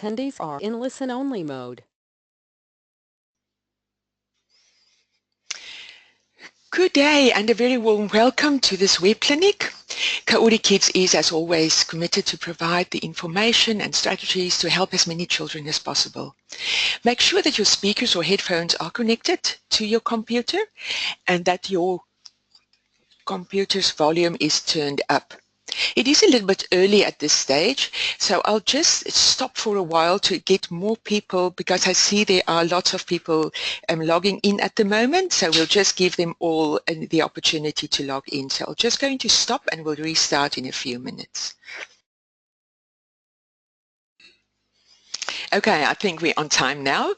attendees are in listen-only mode. Good day and a very warm welcome to this web clinic. Coordikids is, as always, committed to provide the information and strategies to help as many children as possible. Make sure that your speakers or headphones are connected to your computer and that your computer's volume is turned up. It is a little bit early at this stage, so I'll just stop for a while to get more people because I see there are lots of people logging in at the moment, so we'll just give them all the opportunity to log in. So I'm just going to stop and we'll restart in a few minutes. Okay, I think we're on time now.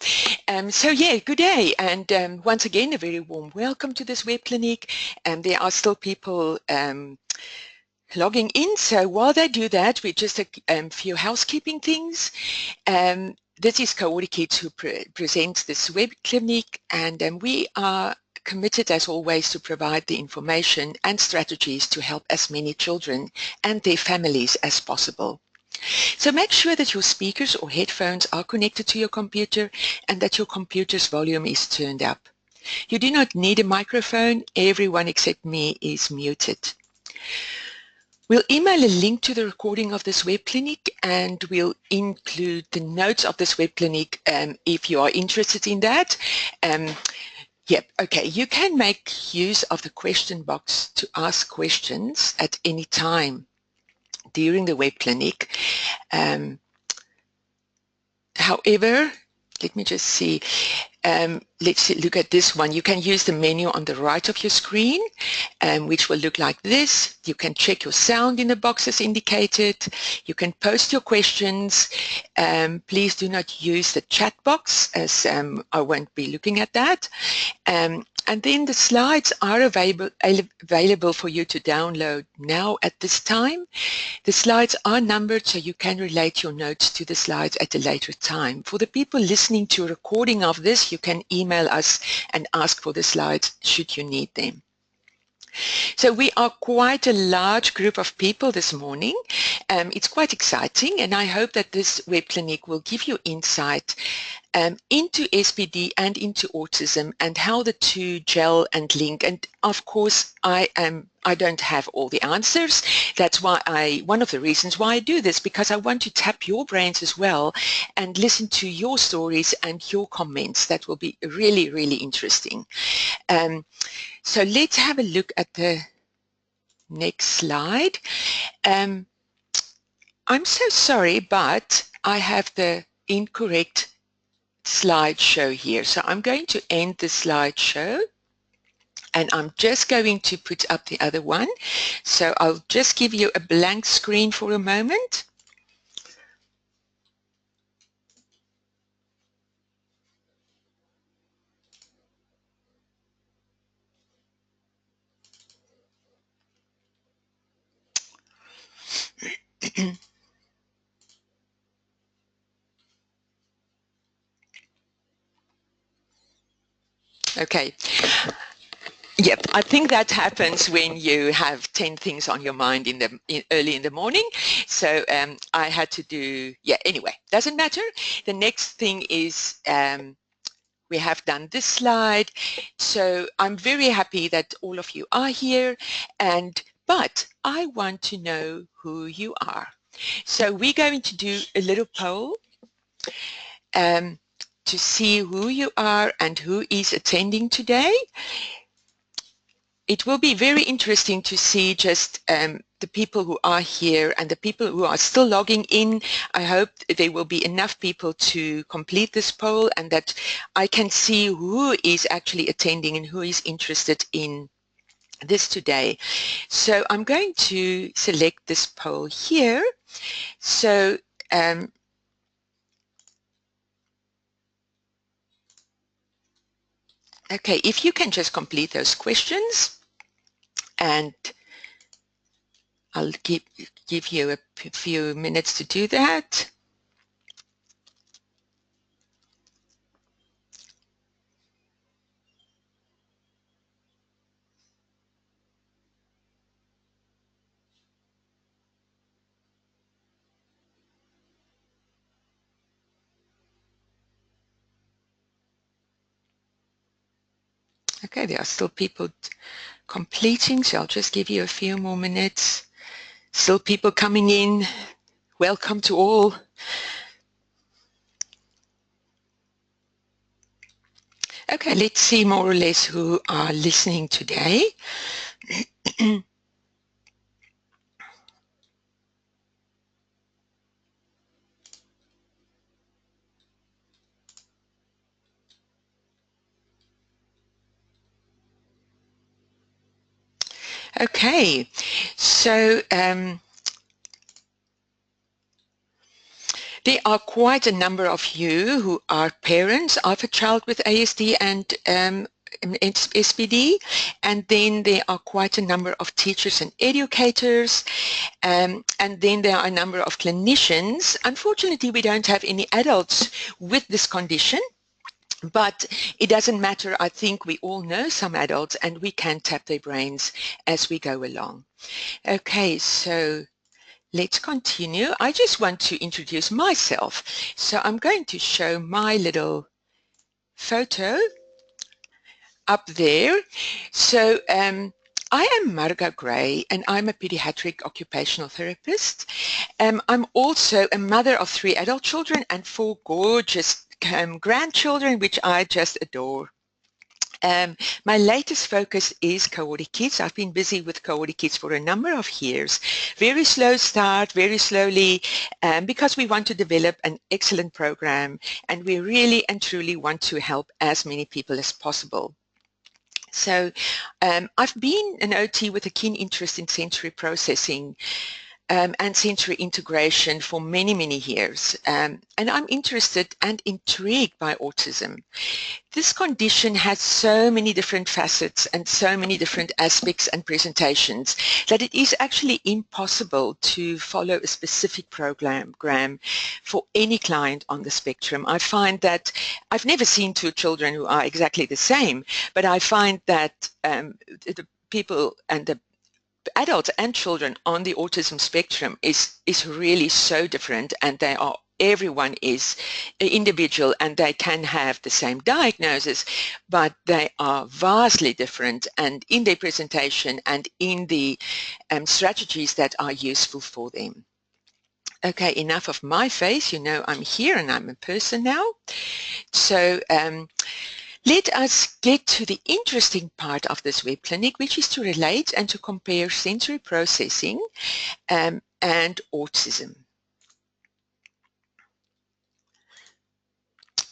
So yeah, good day, and once again, a very warm welcome to this web clinic. There are still people logging in, so while they do that, we just a few housekeeping things. This is Coordikids who presents this web clinic, and we are committed as always to provide the information and strategies to help as many children and their families as possible. So make sure that your speakers or headphones are connected to your computer and that your computer's volume is turned up. You do not need a microphone. Everyone except me is muted. We'll email a link to the recording of this web clinic, and we'll include the notes of this web clinic if you are interested in that. Yep, okay, you can make use of the question box to ask questions at any time during the web clinic. However, let me just see. Let's look at this one. You can use the menu on the right of your screen, which will look like this. You can check your sound in the boxes indicated. You can post your questions. Please do not use the chat box, as I won't be looking at that. And then the slides are available for you to download now at this time. The slides are numbered so you can relate your notes to the slides at a later time. For the people listening to a recording of this, you can email us and ask for the slides should you need them. So we are quite a large group of people this morning. It's quite exciting, and I hope that this web clinic will give you insight into SPD and into autism and how the two gel and link. And of course, I don't have all the answers. That's why one of the reasons why I do this, because I want to tap your brains as well and listen to your stories and your comments. That will be really, really interesting. So let's have a look at the next slide. I'm so sorry, but I have the incorrect slideshow here. So I'm going to end the slideshow and I'm just going to put up the other one. So I'll just give you a blank screen for a moment. Okay. Yep, I think that happens when you have 10 things on your mind early in the morning. So I had to do, yeah, anyway, doesn't matter. The next thing is we have done this slide. So I'm very happy that all of you are here, but I want to know who you are. So we're going to do a little poll to see who you are and who is attending today. It will be very interesting to see just the people who are here and the people who are still logging in. I hope there will be enough people to complete this poll and that I can see who is actually attending and who is interested in this today. So I'm going to select this poll here. So okay, if you can just complete those questions, and I'll give you a few minutes to do that. Okay, there are still people completing, so I'll just give you a few more minutes. Still people coming in. Welcome to all. Okay, let's see more or less who are listening today. Okay, so there are quite a number of you who are parents of a child with ASD and SPD, and then there are quite a number of teachers and educators, and then there are a number of clinicians. Unfortunately, we don't have any adults with this condition, but it doesn't matter. I think we all know some adults and we can tap their brains as we go along. Okay, so let's continue. I just want to introduce myself. So I'm going to show my little photo up there. So I am Marga Gray and I'm a pediatric occupational therapist. I'm also a mother of 3 adult children and 4 gorgeous grandchildren, which I just adore. My latest focus is Coordikids. I've been busy with Coordikids for a number of years. Very slow start, very slowly, because we want to develop an excellent program and we really and truly want to help as many people as possible. So I've been an OT with a keen interest in sensory processing and sensory integration for many, many years. And I'm interested and intrigued by autism. This condition has so many different facets and so many different aspects and presentations that it is actually impossible to follow a specific program for any client on the spectrum. I find that I've never seen 2 children who are exactly the same, but I find that the people and the adults and children on the autism spectrum is really so different, and everyone is individual and they can have the same diagnosis, but they are vastly different and in their presentation and in the strategies that are useful for them. Okay, enough of my face. You know I'm here and I'm a person now. So let us get to the interesting part of this web clinic, which is to relate and to compare sensory processing and autism.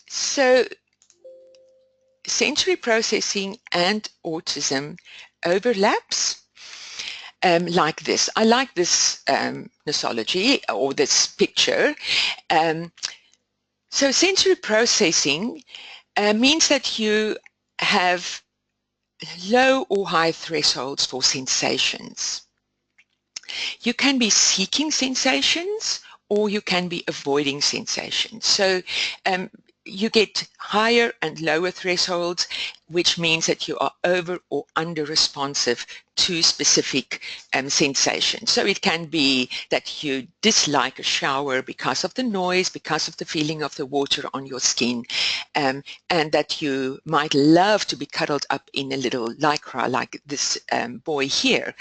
So sensory processing and autism overlaps like this. I like this nosology or this picture. So sensory processing means that you have low or high thresholds for sensations. You can be seeking sensations or you can be avoiding sensations. So you get higher and lower thresholds, which means that you are over or under responsive to specific sensations. So it can be that you dislike a shower because of the noise, because of the feeling of the water on your skin, and that you might love to be cuddled up in a little lycra like this boy here.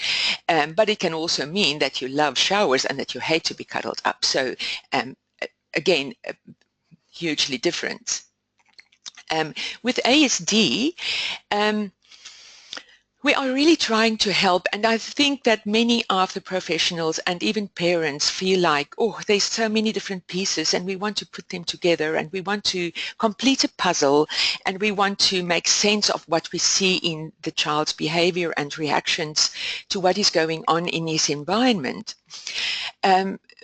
But it can also mean that you love showers and that you hate to be cuddled up. So again, hugely different. With ASD, we are really trying to help, and I think that many of the professionals and even parents feel like, oh, there's so many different pieces and we want to put them together and we want to complete a puzzle and we want to make sense of what we see in the child's behavior and reactions to what is going on in his environment.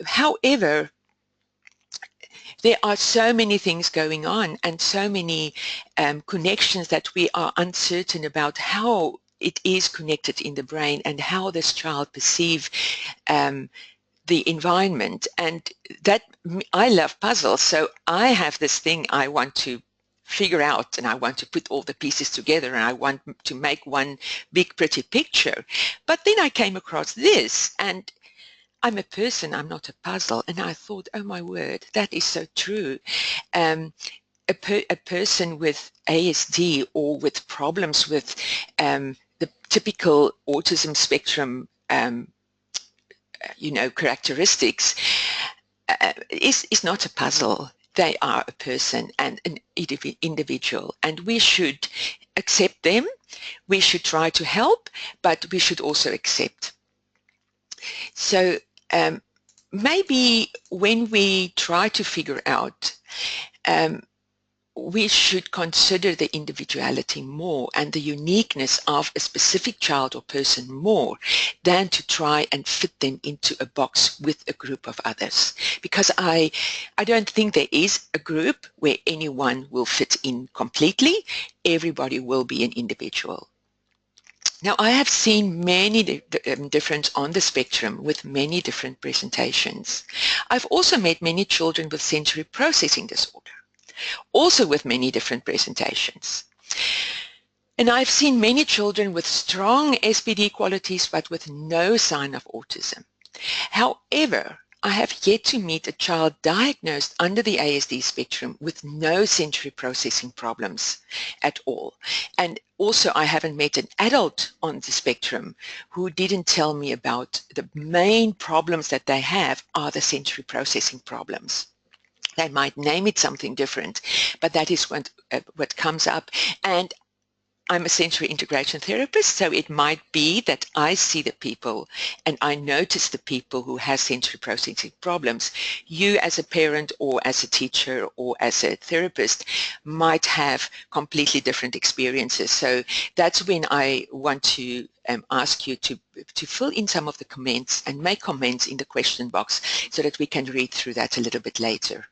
However, there are so many things going on and so many connections that we are uncertain about how it is connected in the brain and how this child perceives the environment. And that, I love puzzles, so I have this thing I want to figure out and I want to put all the pieces together and I want to make one big pretty picture. But then I came across this, and I'm a person, I'm not a puzzle. And I thought, oh my word, that is so true. a person with ASD or with problems with the typical autism spectrum characteristics is not a puzzle. They are a person and an individual, and we should accept them. We should try to help, but we should also accept. So maybe when we try to figure out, we should consider the individuality more and the uniqueness of a specific child or person more than to try and fit them into a box with a group of others. Because I don't think there is a group where anyone will fit in completely. Everybody will be an individual. Now, I have seen many different on the spectrum with many different presentations. I've also met many children with sensory processing disorder, also with many different presentations. And I've seen many children with strong SPD qualities but with no sign of autism. However, I have yet to meet a child diagnosed under the ASD spectrum with no sensory processing problems at all. And also I haven't met an adult on the spectrum who didn't tell me about the main problems that they have are the sensory processing problems. They might name it something different, but that is what comes up. And I'm a sensory integration therapist, so it might be that I see the people and I notice the people who have sensory processing problems. You as a parent or as a teacher or as a therapist might have completely different experiences. So that's when I want to ask you to fill in some of the comments and make comments in the question box so that we can read through that a little bit later.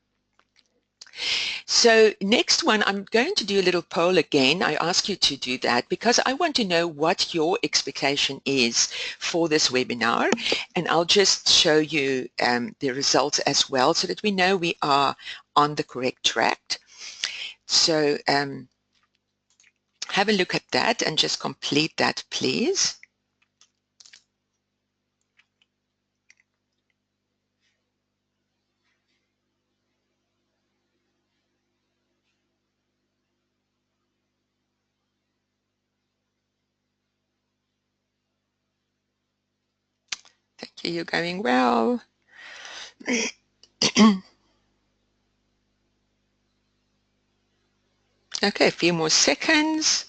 So next one, I'm going to do a little poll again. I ask you to do that because I want to know what your expectation is for this webinar, and I'll just show you the results as well so that we know we are on the correct track. So have a look at that and just complete that, please. Thank you, you're going well. Okay, a few more seconds.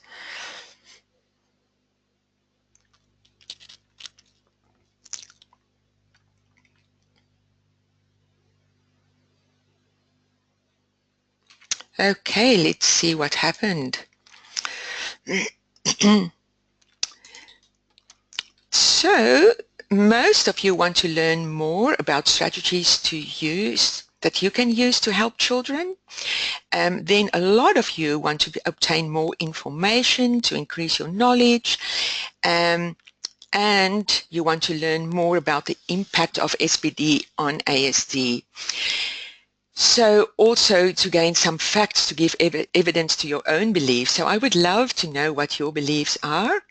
Okay, let's see what happened. So most of you want to learn more about strategies to use that you can use to help children. Then a lot of you want to obtain more information to increase your knowledge, and you want to learn more about the impact of SPD on ASD. So also to gain some facts to give evidence to your own beliefs. So I would love to know what your beliefs are.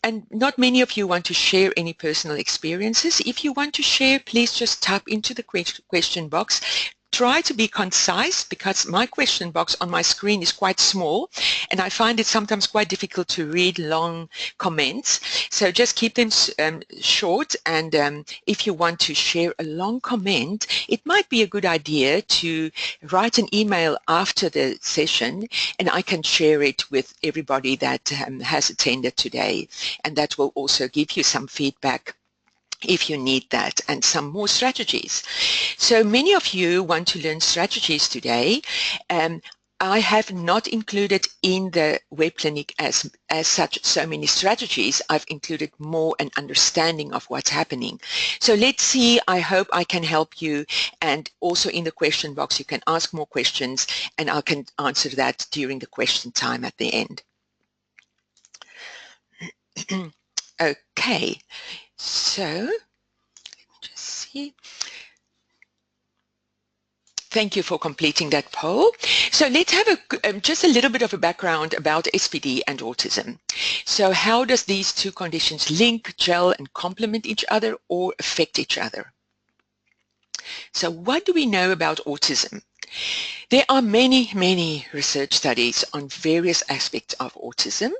And not many of you want to share any personal experiences. If you want to share, please just tap into the question box. Try to be concise because my question box on my screen is quite small and I find it sometimes quite difficult to read long comments. So just keep them short, and if you want to share a long comment, it might be a good idea to write an email after the session and I can share it with everybody that has attended today, and that will also give you some feedback if you need that and some more strategies. So many of you want to learn strategies today. I have not included in the web clinic as such so many strategies. I've included more an understanding of what's happening. So let's see, I hope I can help you, and also in the question box you can ask more questions and I can answer that during the question time at the end. Okay. So, let me just see. Thank you for completing that poll. So let's have just a little bit of a background about SPD and autism. So how does these two conditions link, gel, and complement each other or affect each other? So what do we know about autism? There are many research studies on various aspects of autism.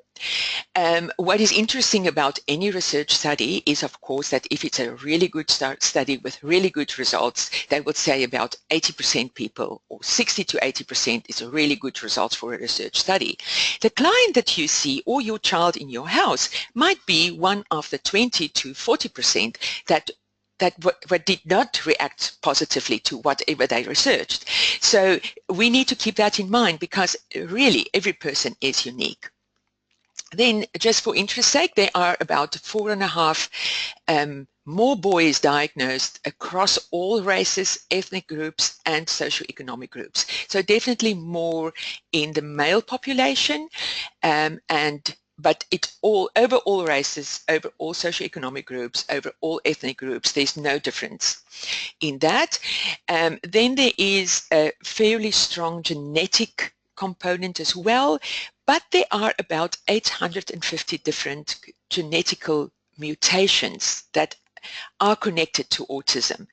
What is interesting about any research study is, of course, that if it's a really good study with really good results, they would say about 80% people, or 60 to 80% is a really good result for a research study. The client that you see or your child in your house might be one of the 20 to 40% that did not react positively to whatever they researched. So we need to keep that in mind, because really every person is unique. Then, just for interest's sake, there are about 4.5 more boys diagnosed across all races, ethnic groups, and socioeconomic groups. So definitely more in the male population, but it's all over all races, over all socioeconomic groups, over all ethnic groups. There's no difference in that. Then there is a fairly strong genetic component as well, but there are about 850 different genetical mutations that are connected to autism.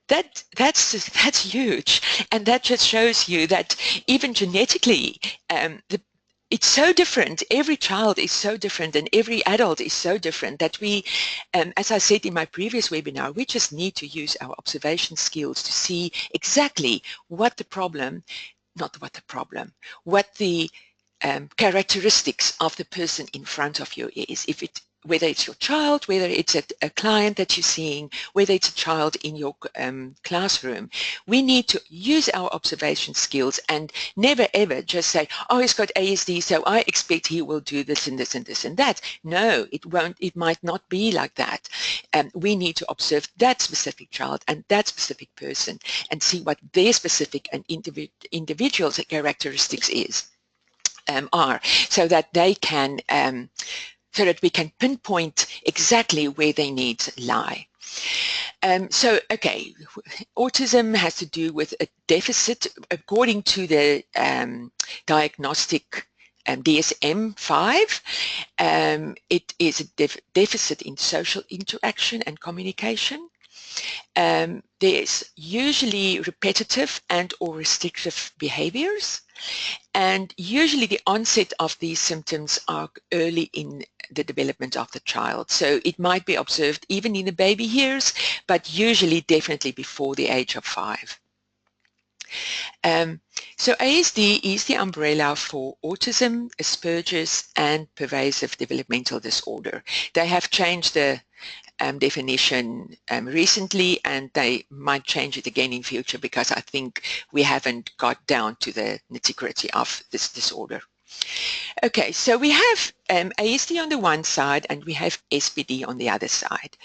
That's huge, and that just shows you that even genetically, it's so different. Every child is so different, and every adult is so different that we, as I said in my previous webinar, we just need to use our observation skills to see exactly what the problem, what the characteristics of the person in front of you is. Whether it's your child, whether it's a client that you're seeing, whether it's a child in your classroom, we need to use our observation skills and never ever just say, oh, he's got ASD, so I expect he will do this and this and this and that. No, it won't. It might not be like that. We need to observe that specific child and that specific person and see what their specific and individual characteristics are, so that they can so that we can pinpoint exactly where their needs lie. So, okay, autism has to do with a deficit, according to the diagnostic DSM-5. It is a deficit in social interaction and communication. There's usually repetitive and or restrictive behaviors, and usually the onset of these symptoms are early in the development of the child. So it might be observed even in the baby years, but usually definitely before the age of 5. So ASD is the umbrella for autism, Asperger's, and pervasive developmental disorder. They have changed the definition recently, and they might change it again in future, because I think we haven't got down to the nitty-gritty of this disorder. Okay, so we have ASD on the one side and we have SPD on the other side.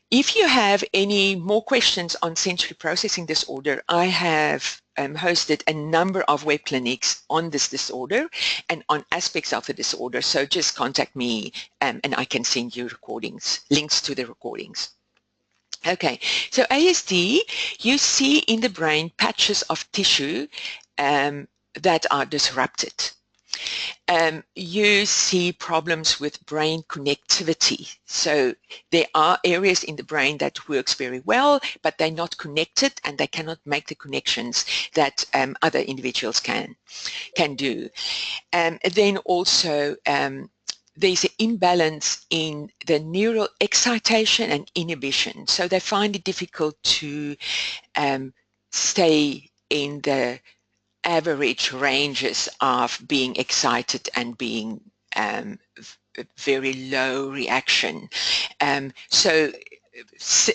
If you have any more questions on sensory processing disorder, I have hosted a number of web clinics on this disorder and on aspects of the disorder, so just contact me and I can send you links to the recordings. Okay, so ASD, you see in the brain patches of tissue that are disrupted. You see problems with brain connectivity. So there are areas in the brain that works very well, but they're not connected and they cannot make the connections that other individuals can do. Then also there's an imbalance in the neural excitation and inhibition. So they find it difficult to stay in the average ranges of being excited and being very low reaction. So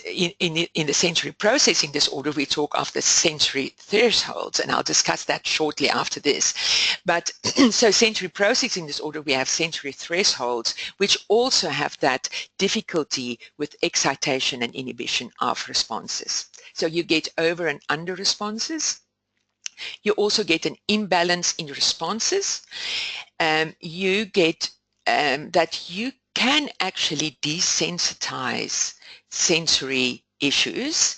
in the sensory processing disorder, we talk of the sensory thresholds, and I'll discuss that shortly after this. But so sensory processing disorder, we have sensory thresholds, which also have that difficulty with excitation and inhibition of responses. So you get over and under responses. You also get an imbalance in responses. You get that you can actually desensitize sensory issues,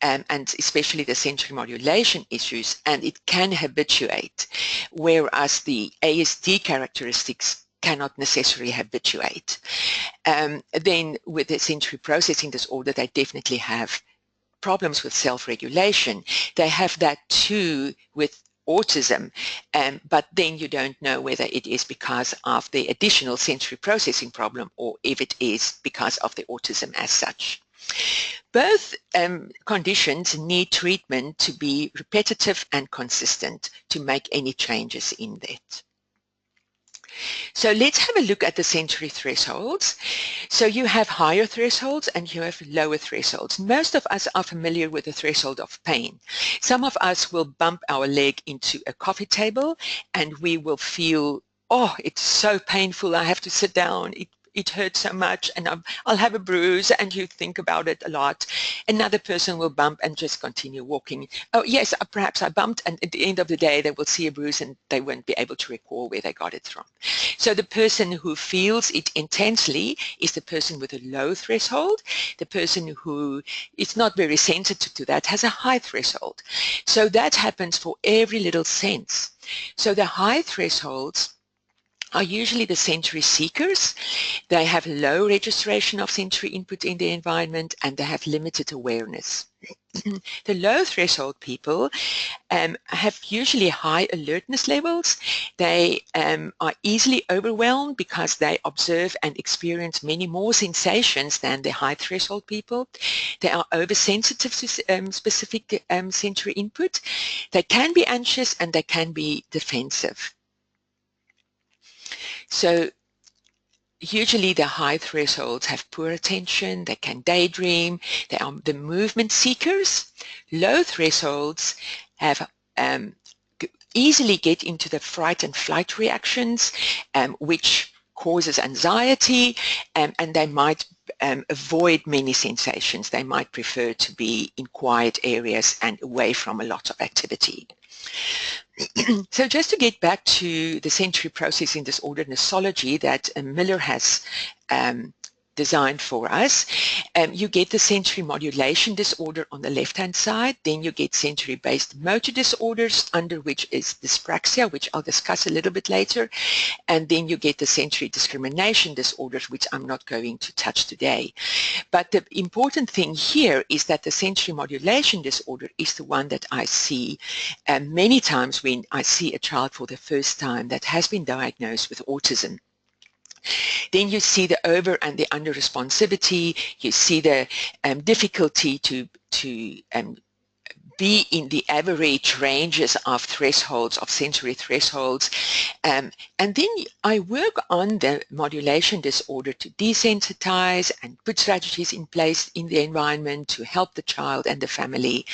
and especially the sensory modulation issues, and it can habituate, whereas the ASD characteristics cannot necessarily habituate. Then with the sensory processing disorder, they definitely have problems with self-regulation. They have that too with autism, but then you don't know whether it is because of the additional sensory processing problem or if it is because of the autism as such. Both conditions need treatment to be repetitive and consistent to make any changes in that. So let's have a look at the sensory thresholds. So you have higher thresholds and you have lower thresholds. Most of us are familiar with the threshold of pain. Some of us will bump our leg into a coffee table and we will feel, oh, it's so painful, I have to sit down. It hurts so much and I'll have a bruise, and you think about it a lot. Another person will bump and just continue walking. Oh yes, perhaps I bumped, and at the end of the day they will see a bruise and they won't be able to recall where they got it from. So the person who feels it intensely is the person with a low threshold. The person who is not very sensitive to that has a high threshold. So that happens for every little sense. So the high thresholds are usually the sensory seekers. They have low registration of sensory input in the environment and they have limited awareness. The low threshold people have usually high alertness levels. They are easily overwhelmed because they observe and experience many more sensations than the high threshold people. They are oversensitive to specific sensory input. They can be anxious and they can be defensive. So usually the high thresholds have poor attention, they can daydream, they are the movement seekers. Low thresholds have easily get into the fright and flight reactions, which causes anxiety, and they might avoid many sensations. They might prefer to be in quiet areas and away from a lot of activity. So just to get back to the sensory processing disorder nosology that Miller has designed for us, you get the sensory modulation disorder on the left-hand side, then you get sensory-based motor disorders, under which is dyspraxia, which I'll discuss a little bit later, and then you get the sensory discrimination disorders, which I'm not going to touch today. But the important thing here is that the sensory modulation disorder is the one that I see many times when I see a child for the first time that has been diagnosed with autism. Then you see the over and the under responsivity, you see the difficulty to be in the average ranges of thresholds, of sensory thresholds. And then I work on the modulation disorder to desensitize and put strategies in place in the environment to help the child and the family.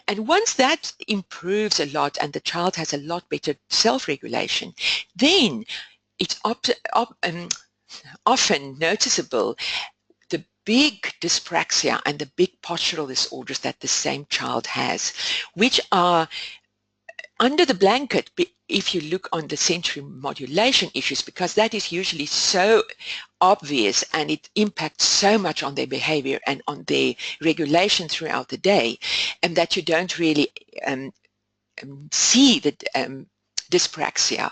And once that improves a lot and the child has a lot better self-regulation, then it's often noticeable the big dyspraxia and the big postural disorders that the same child has, which are under the blanket if you look on the sensory modulation issues, because that is usually so obvious and it impacts so much on their behavior and on their regulation throughout the day, and that you don't really see the dyspraxia.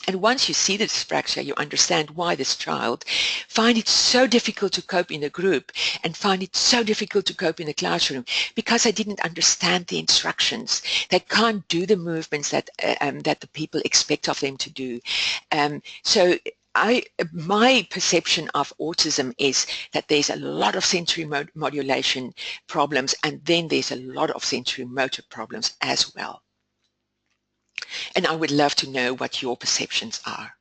And once you see the dyspraxia, you understand why this child find it so difficult to cope in a group and find it so difficult to cope in a classroom, because they didn't understand the instructions. They can't do the movements that that the people expect of them to do. So my perception of autism is that there's a lot of sensory modulation problems, and then there's a lot of sensory motor problems as well. And I would love to know what your perceptions are.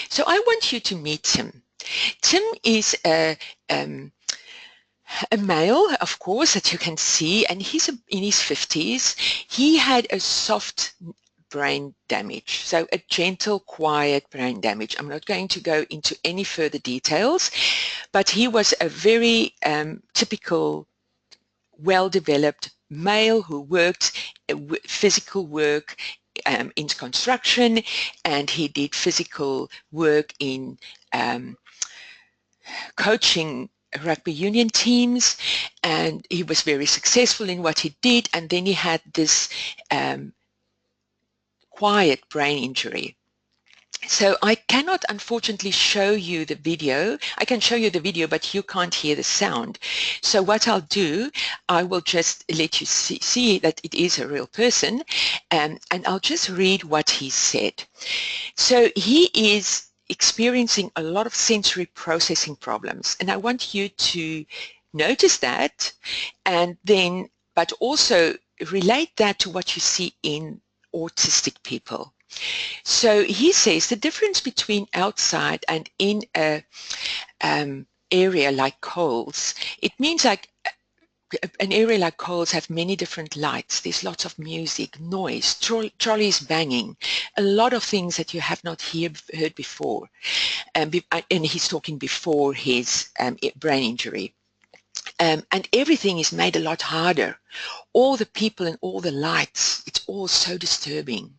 So I want you to meet Tim. Tim is a male, of course, that you can see, and he's in his 50s. He had a soft brain damage, so a gentle, quiet brain damage. I'm not going to go into any further details, but he was a very typical, well-developed male who worked physical work in construction, and he did physical work in coaching rugby union teams, and he was very successful in what he did. And then he had this quiet brain injury. So I cannot unfortunately show you the video. I can show you the video, but you can't hear the sound. So what I'll do, I will just let you see that it is a real person, and I'll just read what he said. So he is experiencing a lot of sensory processing problems, and I want you to notice that, and then, but also relate that to what you see in autistic people. So he says the difference between outside and in a area like Coles, it means like an area like Coles have many different lights. There's lots of music, noise, trolleys banging, a lot of things that you have not heard before. And he's talking before his brain injury. And everything is made a lot harder. All the people and all the lights, it's all so disturbing.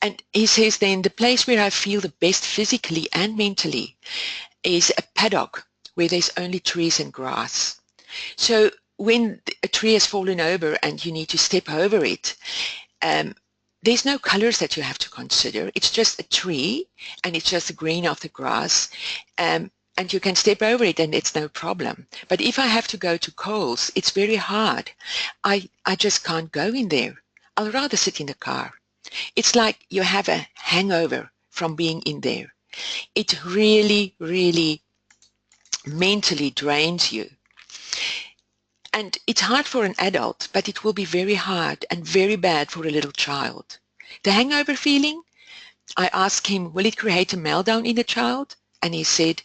And he says then, the place where I feel the best physically and mentally is a paddock where there's only trees and grass. So when a tree has fallen over and you need to step over it, there's no colors that you have to consider. It's just a tree and it's just the green of the grass. And you can step over it and it's no problem. But if I have to go to Coles, it's very hard. I just can't go in there. I'll rather sit in the car. It's like you have a hangover from being in there. It really, really mentally drains you. And it's hard for an adult, but it will be very hard and very bad for a little child. The hangover feeling, I asked him, will it create a meltdown in a child? And he said,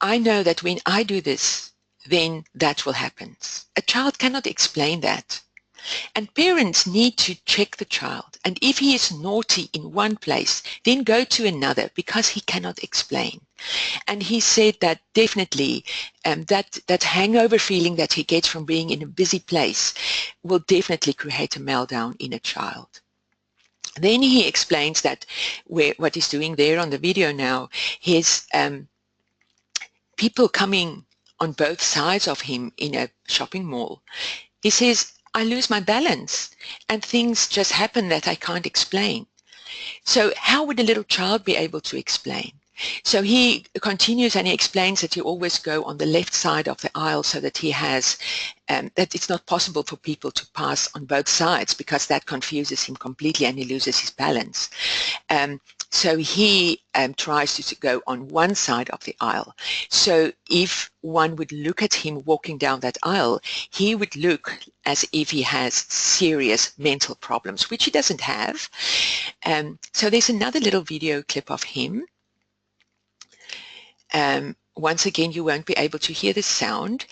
I know that when I do this, then that will happen. A child cannot explain that. And parents need to check the child. And if he is naughty in one place, then go to another because he cannot explain. And he said that definitely that hangover feeling that he gets from being in a busy place will definitely create a meltdown in a child. Then he explains that what he's doing there on the video now, his people coming on both sides of him in a shopping mall. He says, I lose my balance and things just happen that I can't explain. So how would a little child be able to explain? So he continues and he explains that you always go on the left side of the aisle so that he has, that it's not possible for people to pass on both sides because that confuses him completely and he loses his balance. So he tries to go on one side of the aisle. So if one would look at him walking down that aisle, he would look as if he has serious mental problems, which he doesn't have. So there's another little video clip of him. Once again, you won't be able to hear the sound,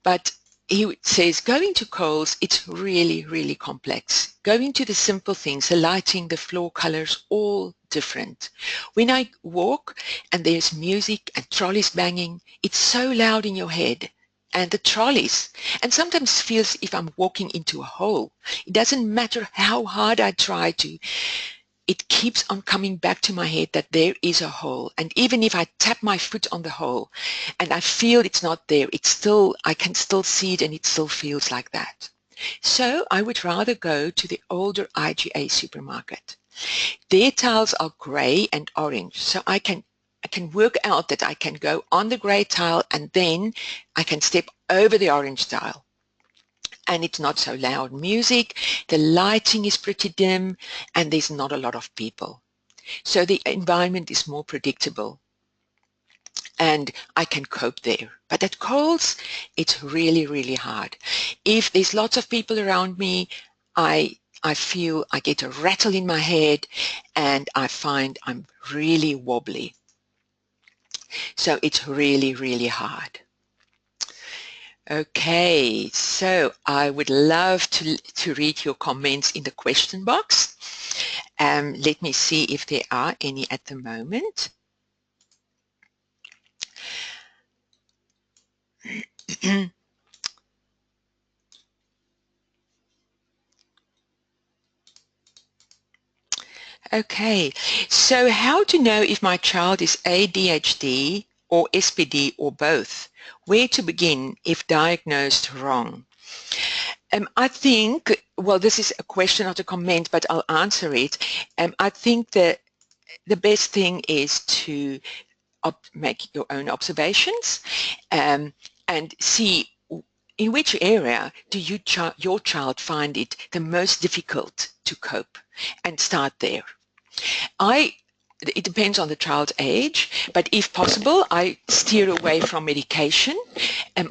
but he says, going to Coles, it's really, really complex. Going to the simple things, the lighting, the floor colors, all different. When I walk and there's music and trolleys banging, it's so loud in your head. And the trolleys, and sometimes feels if I'm walking into a hole. It doesn't matter how hard I try to, it keeps on coming back to my head that there is a hole. And even if I tap my foot on the hole and I feel it's not there, it's still, I can still see it and it still feels like that. So I would rather go to the older IGA supermarket. Their tiles are gray and orange, so I can work out that I can go on the gray tile and then I can step over the orange tile. And it's not so loud music, the lighting is pretty dim, and there's not a lot of people. So the environment is more predictable, and I can cope there. But at Coles, it's really, really hard. If there's lots of people around me, I feel I get a rattle in my head, and I find I'm really wobbly. So it's really, really hard. Okay, so I would love to read your comments in the question box. Let me see if there are any at the moment. Okay, so how to know if my child is ADHD or SPD or both? Where to begin if diagnosed wrong? I think, well, this is a question, not a comment, but I'll answer it. I think that the best thing is to make your own observations and see in which area do your child find it the most difficult to cope, and start there. It depends on the child's age, but if possible, I steer away from medication.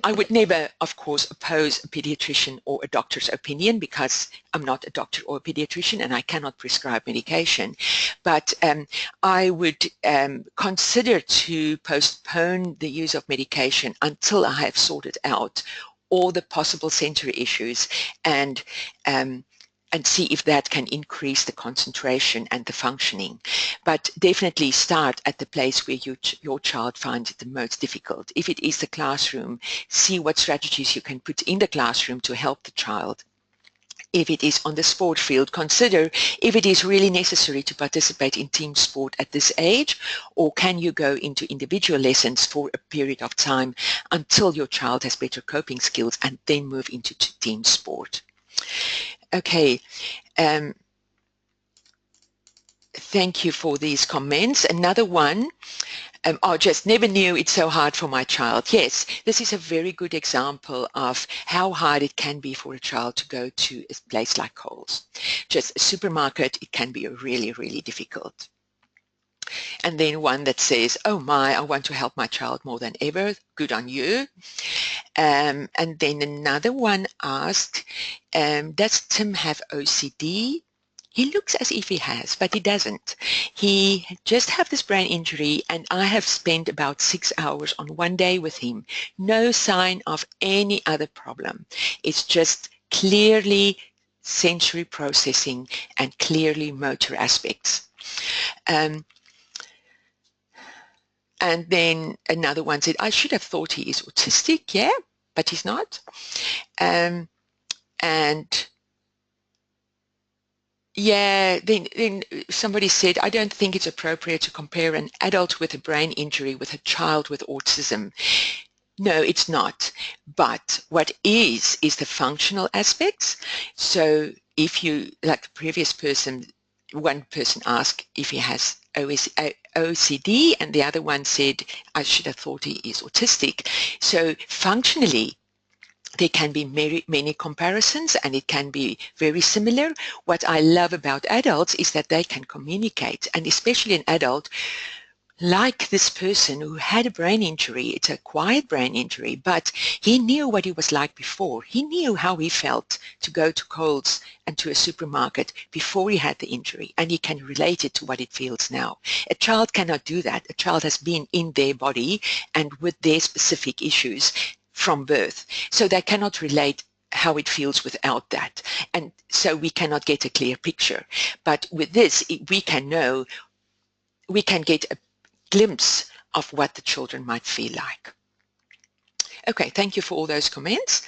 I would never, of course, oppose a pediatrician or a doctor's opinion, because I'm not a doctor or a pediatrician and I cannot prescribe medication. But I would consider to postpone the use of medication until I have sorted out all the possible sensory issues and see if that can increase the concentration and the functioning. But definitely start at the place where your child finds it the most difficult. If it is the classroom, see what strategies you can put in the classroom to help the child. If it is on the sport field, consider if it is really necessary to participate in team sport at this age, or can you go into individual lessons for a period of time until your child has better coping skills, and then move into team sport. Okay, thank you for these comments. Another one, I just never knew it's so hard for my child. Yes, this is a very good example of how hard it can be for a child to go to a place like Coles. Just a supermarket, it can be really, really difficult. And then one that says, oh my, I want to help my child more than ever. Good on you. And then another one asked, does Tim have OCD? He looks as if he has, but he doesn't. He just had this brain injury, and I have spent about 6 hours on one day with him. No sign of any other problem. It's just clearly sensory processing and clearly motor aspects. And then another one said, I should have thought he is autistic. Yeah, but he's not. And yeah, then somebody said, I don't think it's appropriate to compare an adult with a brain injury with a child with autism. No, it's not. But what is the functional aspects. So if you, like the previous person, one person asked if he has OCD, and the other one said, I should have thought he is autistic. So functionally, there can be many comparisons, and it can be very similar. What I love about adults is that they can communicate, and especially an adult like this person who had a brain injury. It's a acquired brain injury, but he knew what he was like before. He knew how he felt to go to Coles and to a supermarket before he had the injury, and he can relate it to what it feels now. A child cannot do that. A child has been in their body and with their specific issues from birth, so they cannot relate how it feels without that, and so we cannot get a clear picture. But with this, we can know, we can get a glimpse of what the children might feel like. Okay, thank you for all those comments.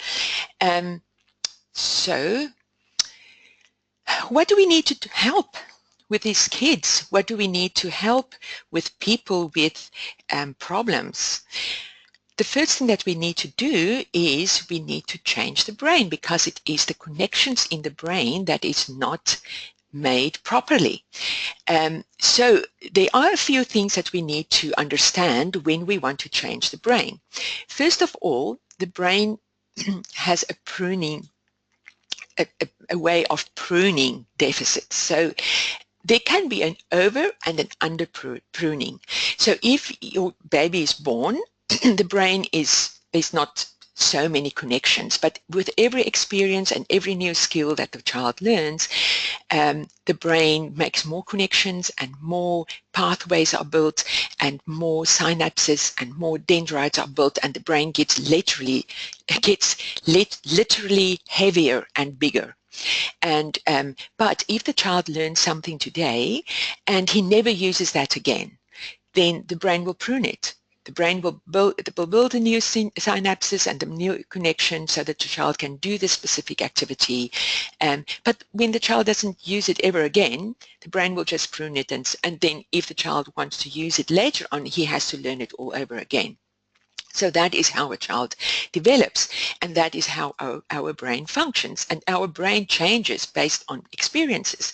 So what do we need to help with these kids? What do we need to help with people with problems? The first thing that we need to do is we need to change the brain, because it is the connections in the brain that is not made properly. So there are a few things that we need to understand when we want to change the brain. First of all, the brain has a pruning, a way of pruning deficits. So there can be an over and an under pruning. So if your baby is born, the brain is not so many connections, but with every experience and every new skill that the child learns, the brain makes more connections and more pathways are built and more synapses and more dendrites are built, and the brain gets literally heavier and bigger. And but if the child learns something today and he never uses that again, then the brain will prune it. The brain will build the new synapses and the new connections so that the child can do this specific activity. But when the child doesn't use it ever again, the brain will just prune it, and then if the child wants to use it later on, he has to learn it all over again. So that is how a child develops, and that is how our brain functions, and our brain changes based on experiences.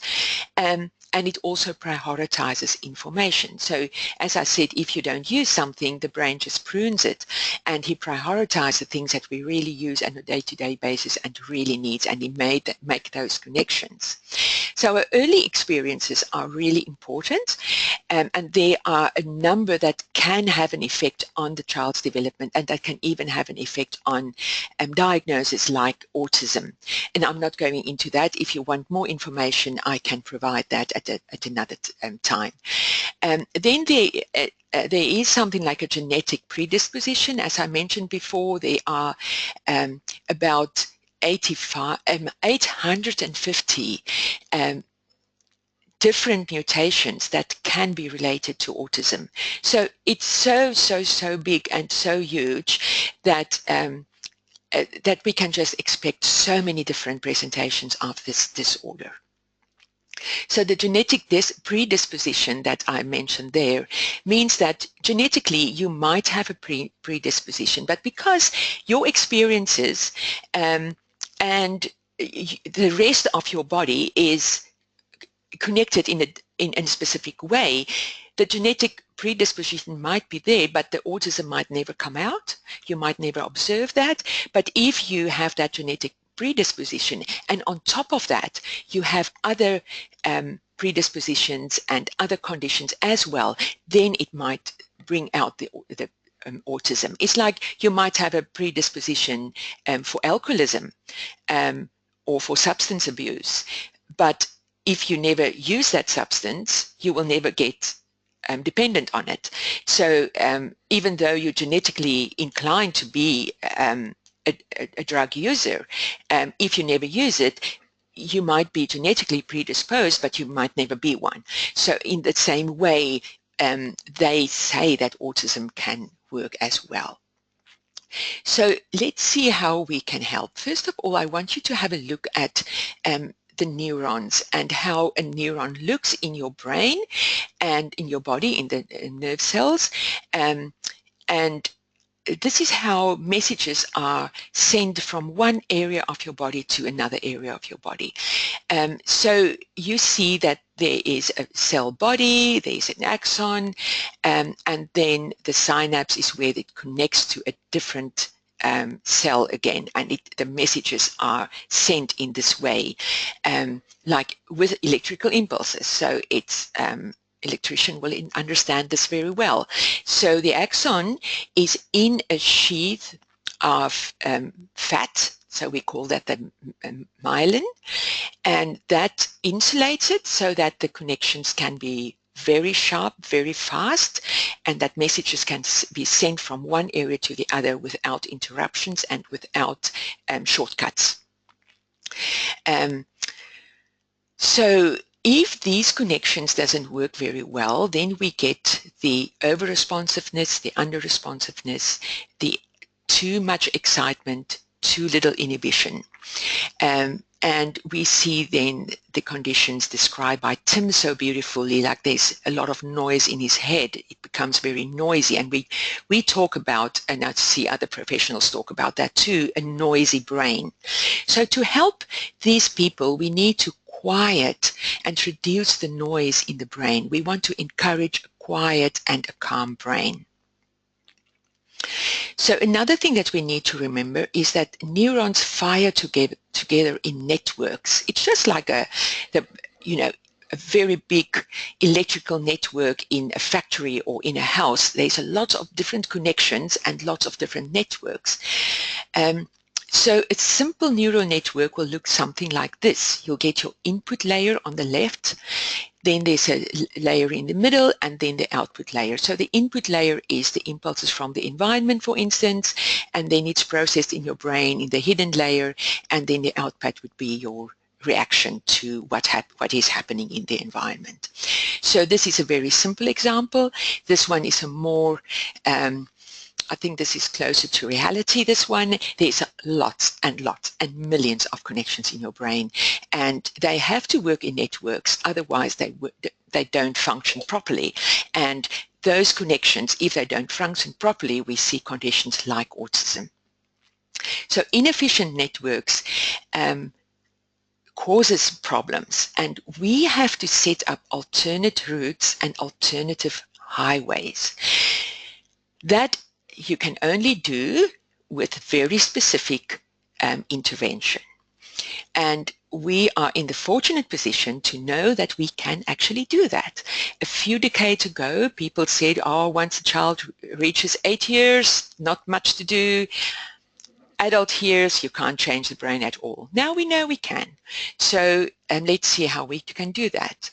and it also prioritizes information. So as I said, if you don't use something, the brain just prunes it, and he prioritizes the things that we really use on a day-to-day basis and really needs, and he make those connections. So our early experiences are really important, and there are a number that can have an effect on the child's development, and that can even have an effect on diagnosis like autism. And I'm not going into that. If you want more information, I can provide that at another time. Then there is something like a genetic predisposition. As I mentioned before, there are about 850 different mutations that can be related to autism. So it's so big and so huge that that we can just expect so many different presentations of this disorder. So the genetic predisposition that I mentioned there means that genetically you might have a predisposition, but because your experiences and the rest of your body is connected in a specific way, the genetic predisposition might be there, but the autism might never come out. You might never observe that. But if you have that genetic predisposition, and on top of that, you have other predispositions and other conditions as well, then it might bring out the autism. It's like you might have a predisposition for alcoholism or for substance abuse, but if you never use that substance, you will never get dependent on it. So even though you're genetically inclined to be a drug user, if you never use it, you might be genetically predisposed, but you might never be one. So in the same way, they say that autism can work as well. So let's see how we can help. First of all, I want you to have a look at the neurons and how a neuron looks in your brain and in your body, in the nerve cells. And this is how messages are sent from one area of your body to another area of your body. So you see that there is a cell body, there is an axon, and then the synapse is where it connects to a different cell again, and the messages are sent in this way, like with electrical impulses. So it's electrician will understand this very well. So the axon is in a sheath of fat, so we call that the myelin, and that insulates it so that the connections can be very sharp, very fast, and that messages can be sent from one area to the other without interruptions and without shortcuts. So if these connections doesn't work very well, then we get the over-responsiveness, the under-responsiveness, the too much excitement, too little inhibition. And we see then the conditions described by Tim so beautifully, like there's a lot of noise in his head. It becomes very noisy. And we talk about, and I see other professionals talk about that too, a noisy brain. So to help these people, we need to quiet and reduce the noise in the brain. We want to encourage a quiet and a calm brain. So another thing that we need to remember is that neurons fire together in networks. It's just like a very big electrical network in a factory or in a house. There's a lot of different connections and lots of different networks. So a simple neural network will look something like this. You'll get your input layer on the left, then there's a layer in the middle, and then the output layer. So the input layer is the impulses from the environment, for instance, and then it's processed in your brain in the hidden layer, and then the output would be your reaction to what is happening in the environment. So this is a very simple example. This one is a more I think this is closer to reality, this one. There's lots and lots and millions of connections in your brain, and they have to work in networks, otherwise they don't function properly. And those connections, if they don't function properly, we see conditions like autism. So inefficient networks causes problems, and we have to set up alternate routes and alternative highways. That you can only do with very specific intervention. And we are in the fortunate position to know that we can actually do that. A few decades ago, people said, oh, once a child reaches 8 years, not much to do. Adult years, you can't change the brain at all. Now we know we can. So let's see how we can do that.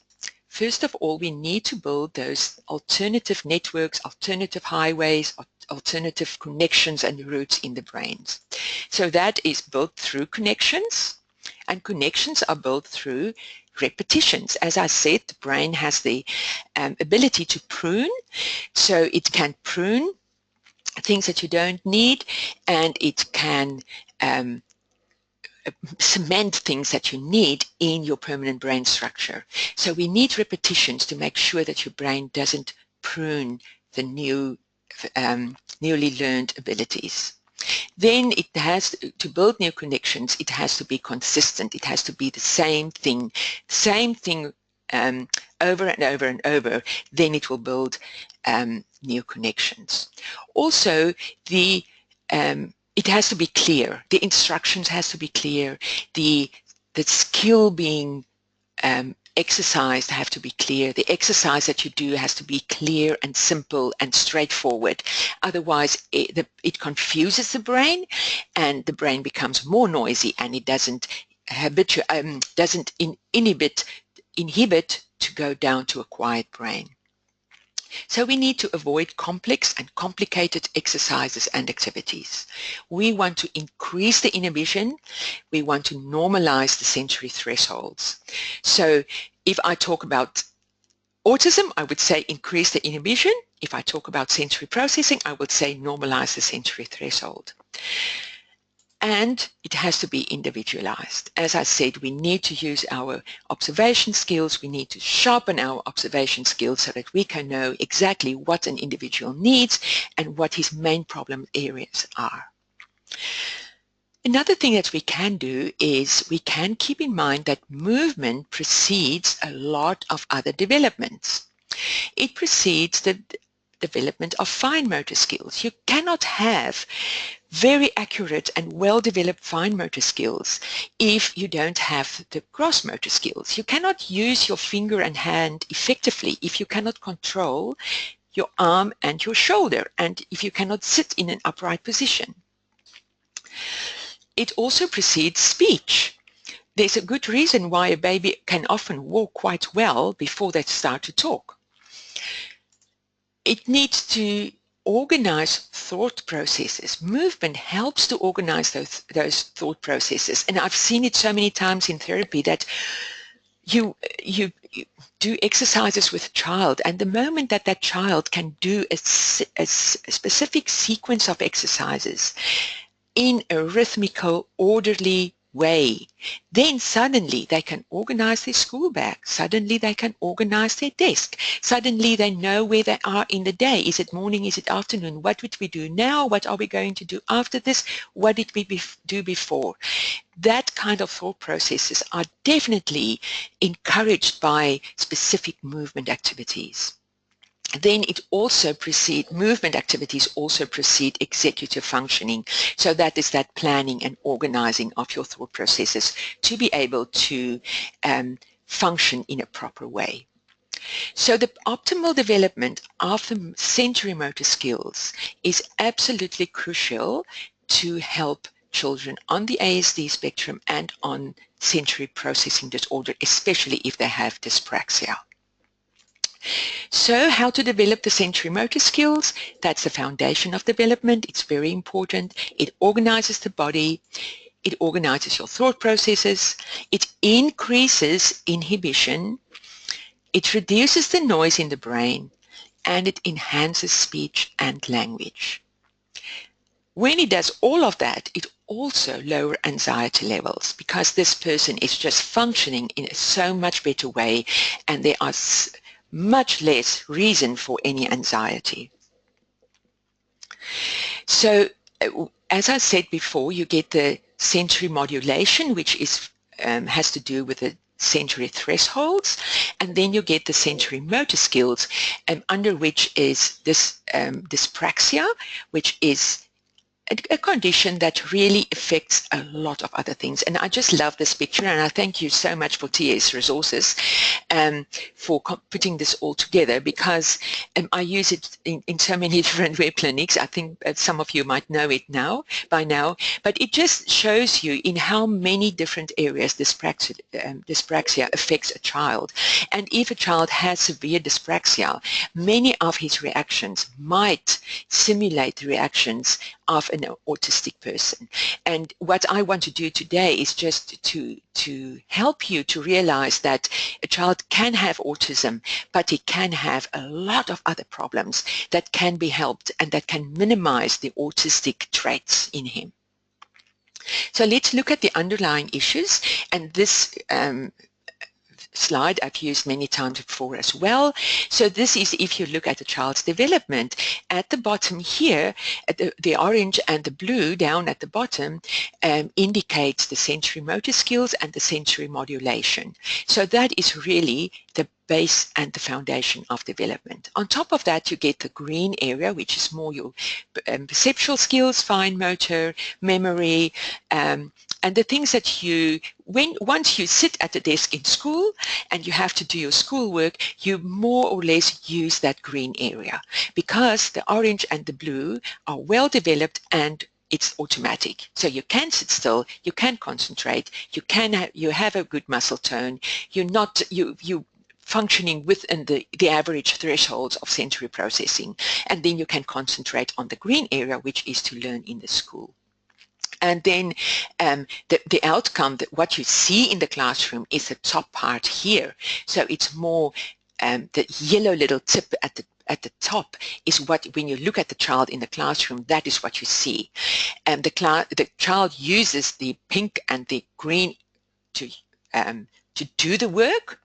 First of all, we need to build those alternative networks, alternative highways, alternative connections and routes in the brains. So that is built through connections, and connections are built through repetitions. As I said, the brain has the ability to prune, so it can prune things that you don't need, and it can cement things that you need in your permanent brain structure. So we need repetitions to make sure that your brain doesn't prune the newly learned abilities. Then it has to build new connections. It has to be consistent. It has to be the same thing over and over and over. Then it will build new connections. Also, it has to be clear. The instructions has to be clear. The skill being exercised have to be clear. The exercise that you do has to be clear and simple and straightforward. Otherwise, it confuses the brain, and the brain becomes more noisy, and it doesn't inhibit to go down to a quiet brain. So we need to avoid complex and complicated exercises and activities. We want to increase the inhibition. We want to normalize the sensory thresholds. So if I talk about autism, I would say increase the inhibition. If I talk about sensory processing, I would say normalize the sensory threshold. And it has to be individualized. As I said, we need to use our observation skills. We need to sharpen our observation skills so that we can know exactly what an individual needs and what his main problem areas are. Another thing that we can do is we can keep in mind that movement precedes a lot of other developments. It precedes the development of fine motor skills. You cannot have very accurate and well-developed fine motor skills if you don't have the gross motor skills. You cannot use your finger and hand effectively if you cannot control your arm and your shoulder, and if you cannot sit in an upright position. It also precedes speech. There's a good reason why a baby can often walk quite well before they start to talk. It needs to organize thought processes. Movement helps to organize those thought processes. And I've seen it so many times in therapy that you do exercises with a child, and the moment that that child can do a specific sequence of exercises in a rhythmical, orderly way, then suddenly they can organize their school bag. Suddenly they can organize their desk. Suddenly they know where they are in the day. Is it morning? Is it afternoon? What would we do now? What are we going to do after this? What did we do before? That kind of thought processes are definitely encouraged by specific movement activities. Then it also movement activities also precede executive functioning. So that is that planning and organizing of your thought processes to be able to function in a proper way. So the optimal development of the sensory motor skills is absolutely crucial to help children on the ASD spectrum and on sensory processing disorder, especially if they have dyspraxia. So how to develop the sensory motor skills? That's the foundation of development. It's very important. It organizes the body. It organizes your thought processes. It increases inhibition. It reduces the noise in the brain, and it enhances speech and language. When it does all of that, it also lowers anxiety levels because this person is just functioning in a so much better way, and there are much less reason for any anxiety. So as I said before, you get the sensory modulation, which is has to do with the sensory thresholds, and then you get the sensory motor skills, under which is this dyspraxia, which is a condition that really affects a lot of other things. And I just love this picture, and I thank you so much for TS Resources for putting this all together, because I use it in so many different web clinics. I think some of you might know it by now, but it just shows you in how many different areas dyspraxia affects a child. And if a child has severe dyspraxia, many of his reactions might simulate the reactions of an autistic person. And what I want to do today is just to help you to realize that a child can have autism, but he can have a lot of other problems that can be helped and that can minimize the autistic traits in him. So let's look at the underlying issues, and this slide I've used many times before as well. So this is if you look at the child's development. At the bottom here, the orange and the blue down at the bottom indicates the sensory motor skills and the sensory modulation. So that is really the base and the foundation of development. On top of that, you get the green area, which is more your perceptual skills, fine motor, memory, and the things that once you sit at the desk in school and you have to do your schoolwork, you more or less use that green area, because the orange and the blue are well developed and it's automatic. So you can sit still, you can concentrate, you have a good muscle tone, you functioning within the average thresholds of sensory processing, and then you can concentrate on the green area, which is to learn in the school. And then the outcome, that what you see in the classroom, is the top part here. So it's more the yellow little tip at the top is what, when you look at the child in the classroom, that is what you see. And the child uses the pink and the green to do the work,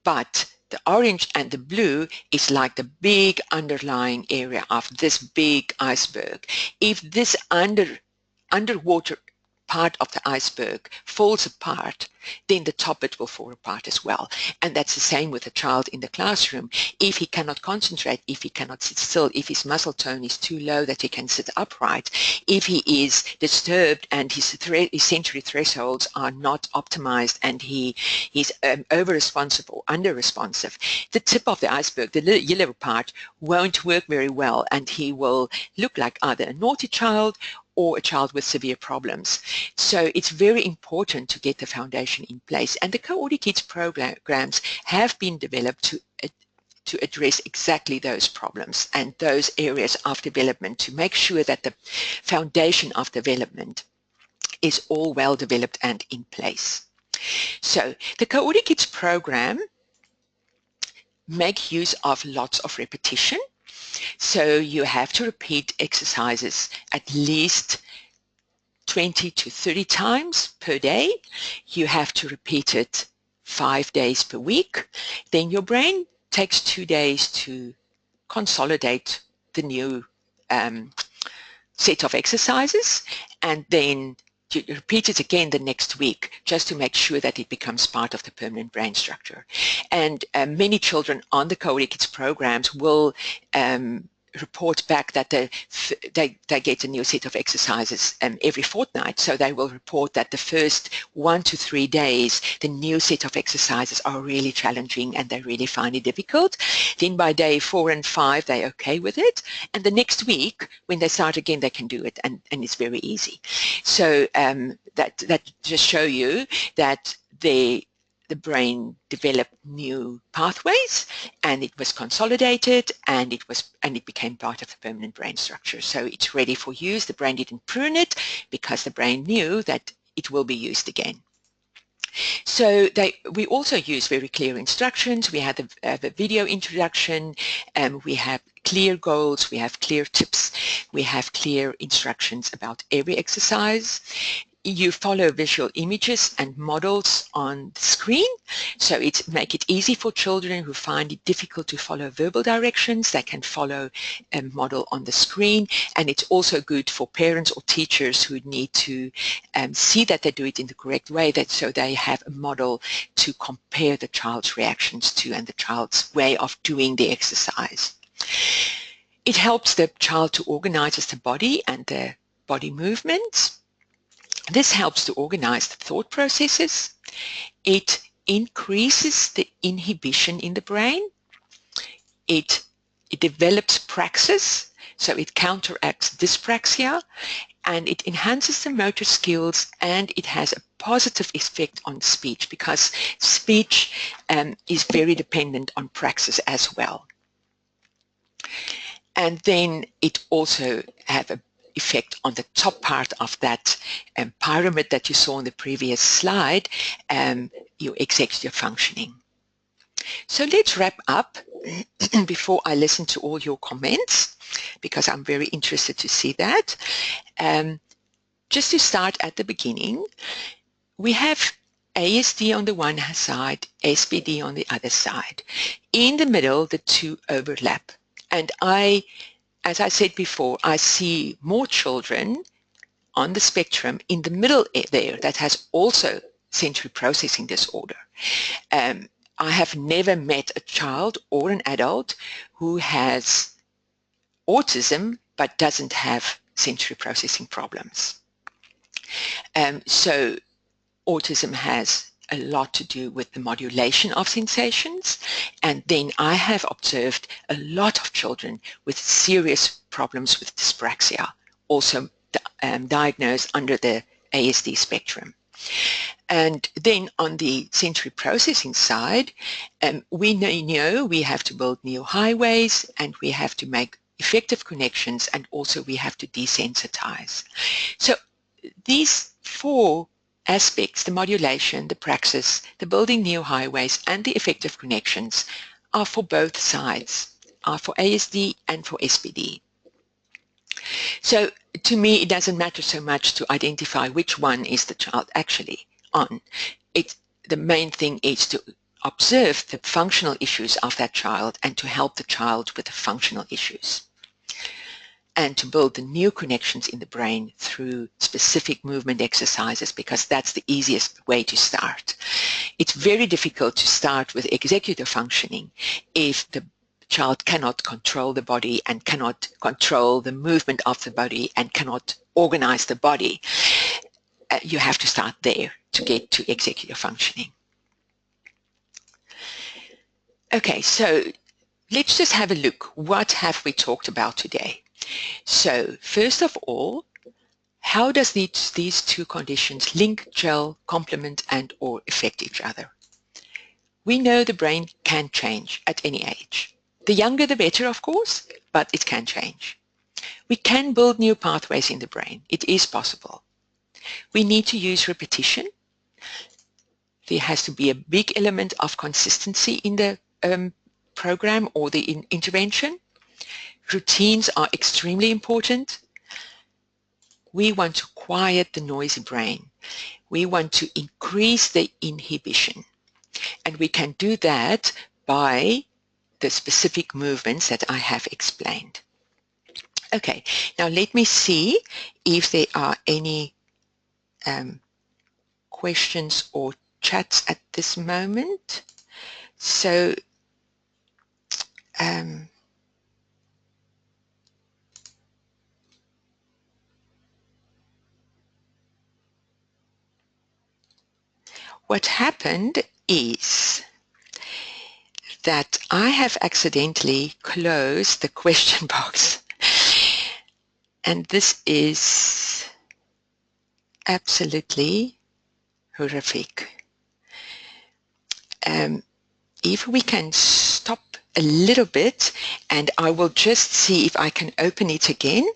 but the orange and the blue is like the big underlying area of this big iceberg. If this underwater part of the iceberg falls apart, then the top bit will fall apart as well. And that's the same with a child in the classroom. If he cannot concentrate, if he cannot sit still, if his muscle tone is too low that he can sit upright, if he is disturbed and his sensory thresholds are not optimized and he's over-responsive or under-responsive, the tip of the iceberg, the yellow part, won't work very well, and he will look like either a naughty child or a child with severe problems. So it's very important to get the foundation in place. And the Coordikids programs have been developed to address exactly those problems and those areas of development, to make sure that the foundation of development is all well developed and in place. So the Coordikids program make use of lots of repetition. So you have to repeat exercises at least 20 to 30 times per day. You have to repeat it 5 days per week. Then your brain takes 2 days to consolidate the new set of exercises, and then you repeat it again the next week, just to make sure that it becomes part of the permanent brain structure. And many children on the Coordikids programs will report back that they get a new set of exercises every fortnight. So they will report that the first 1 to 3 days, the new set of exercises are really challenging and they really find it difficult. Then by day 4 and 5, they're okay with it. And the next week, when they start again, they can do it, and it's very easy. So that just show you that the brain developed new pathways, and it was consolidated, and it became part of the permanent brain structure. So it's ready for use. The brain didn't prune it because the brain knew that it will be used again. So we also use very clear instructions. We have a video introduction, we have clear goals, we have clear tips, we have clear instructions about every exercise. you follow visual images and models on the screen, so it make it easy for children who find it difficult to follow verbal directions. They can follow a model on the screen, and it's also good for parents or teachers who need to see that they do it in the correct way, that so they have a model to compare the child's reactions to and the child's way of doing the exercise. It helps the child to organize the body and the body movements. This helps to organize the thought processes. It increases the inhibition in the brain. It develops praxis, so it counteracts dyspraxia, and it enhances the motor skills, and it has a positive effect on speech because speech is very dependent on praxis as well. And then it also have a effect on the top part of that pyramid that you saw on the previous slide, your executive functioning. So let's wrap up before I listen to all your comments, because I'm very interested to see that. Just to start at the beginning, we have ASD on the one side, SPD on the other side. In the middle, the two overlap. And as I said before, I see more children on the spectrum in the middle there that has also sensory processing disorder. I have never met a child or an adult who has autism but doesn't have sensory processing problems. So autism has a lot to do with the modulation of sensations, and then I have observed a lot of children with serious problems with dyspraxia, also diagnosed under the ASD spectrum. And then on the sensory processing side, we know we have to build new highways, and we have to make effective connections, and also we have to desensitize. So these four aspects, the modulation, the praxis, the building new highways, and the effective connections, are for both sides, are for ASD and for SPD. So to me, it doesn't matter so much to identify which one is the child actually on. The main thing is to observe the functional issues of that child and to help the child with the functional issues, and to build the new connections in the brain through specific movement exercises, because that's the easiest way to start. It's very difficult to start with executive functioning if the child cannot control the body and cannot control the movement of the body and cannot organize the body. You have to start there to get to executive functioning. Okay, so let's just have a look. What have we talked about today? So first of all, how does these two conditions link, gel, complement, and or affect each other? We know the brain can change at any age. The younger the better, of course, but it can change. We can build new pathways in the brain. It is possible. We need to use repetition. There has to be a big element of consistency in the program or the intervention. Routines are extremely important. We want to quiet the noisy brain. We want to increase the inhibition. And we can do that by the specific movements that I have explained. Okay, now let me see if there are any questions or chats at this moment. So what happened is that I have accidentally closed the question box, and this is absolutely horrific. If we can stop a little bit, and I will just see if I can open it again.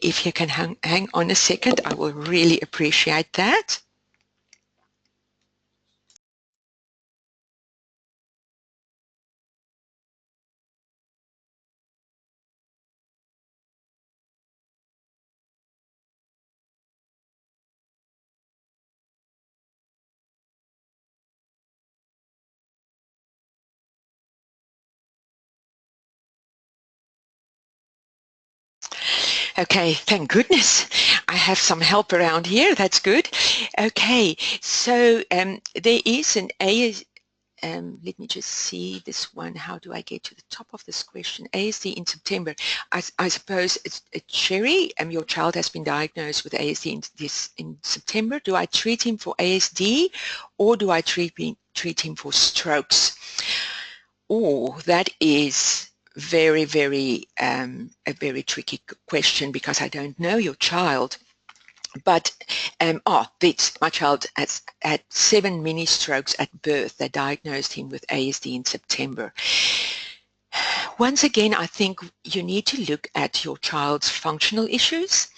If you can hang on a second, I will really appreciate that. Okay, thank goodness. I have some help around here. That's good. Okay, so there is an let me just see this one. How do I get to the top of this question? ASD in September. I suppose it's Sherry. Your child has been diagnosed with ASD in September. Do I treat him for ASD or do I treat him for strokes? Oh, that is a very tricky question because I don't know your child. But my child has had 7 mini strokes at birth. They diagnosed him with ASD in September. Once again, I think you need to look at your child's functional issues.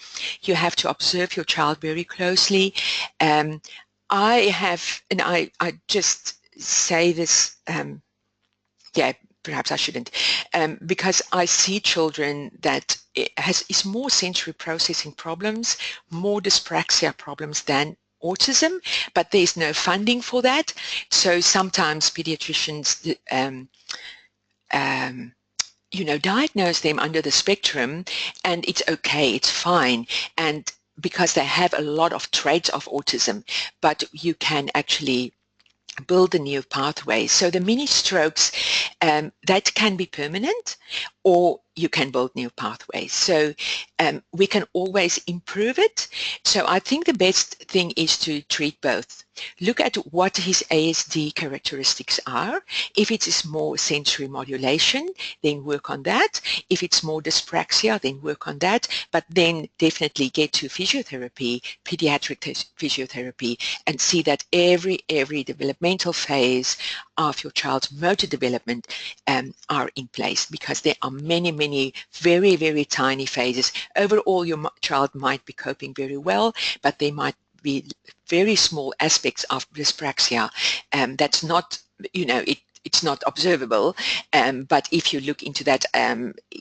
You have to observe your child very closely. I just say this, yeah, perhaps I shouldn't, because I see children that is more sensory processing problems, more dyspraxia problems than autism, but there's no funding for that. So sometimes pediatricians diagnose them under the spectrum, and it's okay, it's fine, and because they have a lot of traits of autism, but you can actually build a new pathway. So the mini strokes, that can be permanent, or you can build new pathways. So we can always improve it. So I think the best thing is to treat both. Look at what his ASD characteristics are. If it is more sensory modulation, then work on that. If it's more dyspraxia, then work on that. But then definitely get to physiotherapy, pediatric physiotherapy, and see that every developmental phase of your child's motor development are in place, because there are many very tiny phases. Overall, your child might be coping very well, but there might be very small aspects of dyspraxia that's not, it's not observable, but if you look into that,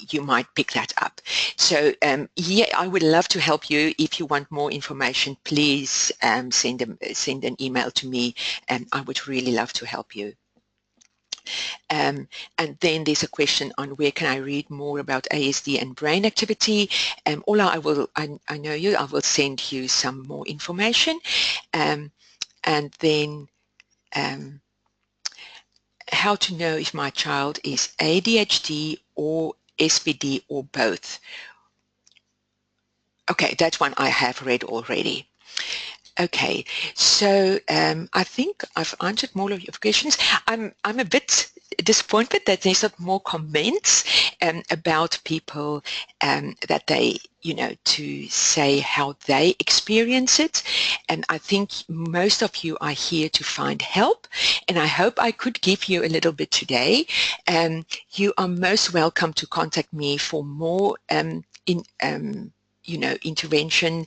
you might pick that up. So yeah, I would love to help you. If you want more information, please send an email to me, and I would really love to help you. And then there's a question on where can I read more about ASD and brain activity. Ola, I know you, I will send you some more information. And then how to know if my child is ADHD or SPD or both. Okay, that one I have read already. Okay, so I think I've answered more of your questions. I'm a bit disappointed that there's not more comments about people that they, to say how they experience it. And I think most of you are here to find help, and I hope I could give you a little bit today. You are most welcome to contact me for more intervention.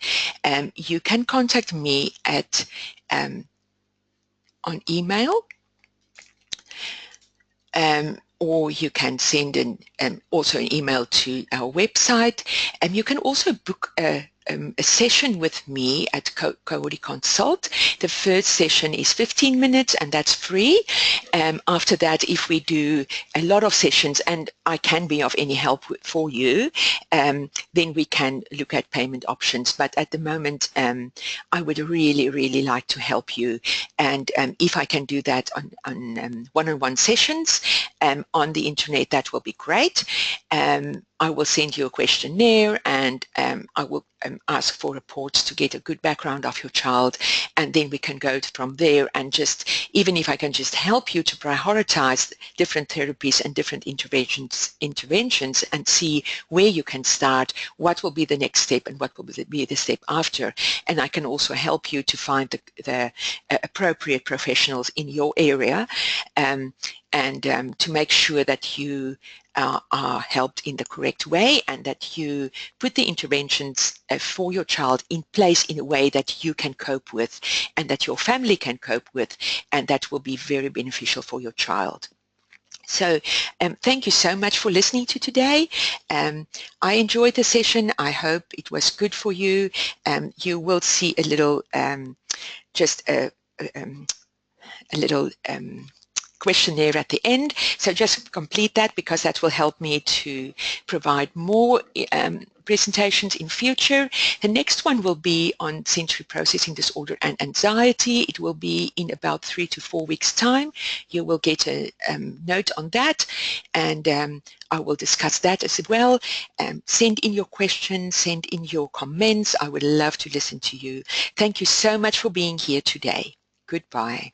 You can contact me at on email, or you can send also an email to our website. And you can also book a session with me at Coordikids Consult. The first session is 15 minutes, and that's free. After that, if we do a lot of sessions and I can be of any help for you, then we can look at payment options. But at the moment, I would really like to help you. And if I can do that on one-on-one sessions on the internet, that will be great. I will send you a questionnaire, and I will ask for reports to get a good background of your child, and then we can go from there. And just, even if I can just help you to prioritize different therapies and different interventions and see where you can start, what will be the next step and what will be the step after. And I can also help you to find the appropriate professionals in your area, and to make sure that you are helped in the correct way, and that you put the interventions for your child in place in a way that you can cope with and that your family can cope with, and that will be very beneficial for your child. So thank you so much for listening to today. I enjoyed the session. I hope it was good for you. You will see a little, just a little questionnaire at the end. So just complete that, because that will help me to provide more presentations in future. The next one will be on sensory processing disorder and anxiety. It will be in about 3 to 4 weeks' time. You will get a note on that, and I will discuss that as well. Send in your questions, send in your comments. I would love to listen to you. Thank you so much for being here today. Goodbye.